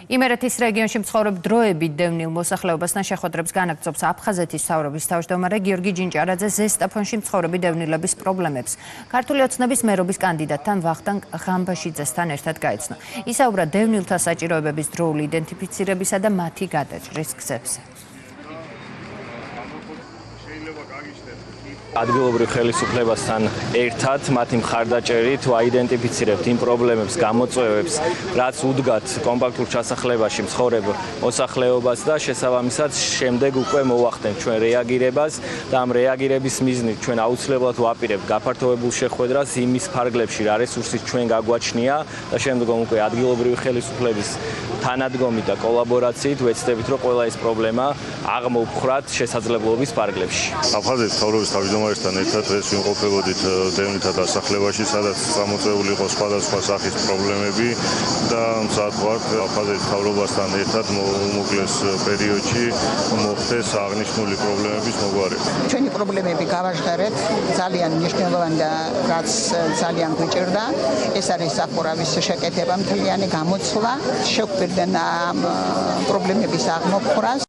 იმერეთის რეგიონში მცხოვრებ დროებით დევნილ მოსახლეობასთან შეხვედრებს განაგრძობს აფხაზეთის მთავრობის თავმჯდომარე გიორგი ჯინჭარაძე ზესტაფონში მცხოვრები დევნილების პრობლემებს. ქართული ოცნების მერობის კანდიდატთან ვახტანგ ღამბაშიძესთან ერთად გაეცნო. ისაუბრა დევნილთა საჭიროებების დროული იდენტიფიცირებისა და მათი გადაჭრის გზებზე. ადგილობრივ ხელისუფლებასთან ერთად მათი მხარდაჭერით ვაიდენტიფიცირებთ იმ პრობლემებს, გამოწვევებს, რაც უდგათ კომპაქტურ ჩასახლებაში მცხოვრებ მოსახლეობას და შესაბამისად შემდეგ უკვე მოვახდენთ ჩვენ რეაგირებას და ამ რეაგირების მიზნით ჩვენ აუცილებლად ვაპირებთ გაფართოებულ შეხვედრას იმის ფარგლებში, რა რესურსით ჩვენ გაგვაჩნია და შემდგომ უკვე ადგილობრივი ხელისუფლების თანადგომით და კოლაბორაციით ვეცდებით, რომ ყველა ეს პრობლემა აღმოვფხრათ შესაძლებლობის ფარგლებში. აფხაზეთის მთავრობის თავმჯდომარესთან ერთად ეს ვიმყოფებოდით დევნილთა დასახლებაში, სადაც წამოწეული იყო სხვადასხვა სახის პრობლემები და მსაჯვართ აფხაზეთის მთავრობასთან ერთად უმოკლეს პერიოდში მოხდეს აღნიშნული პრობლემების მოგვარება. ჩვენი პრობლემები გავაჟღერეთ, ძალიან მნიშვნელოვანი და რაც ძალიან გვიჭირდა, ეს არის სახურავის შეკეთება, მთლიანი გამოცვლა, შევკვირდნენ ამ პრობლემების აღმოფხვრას.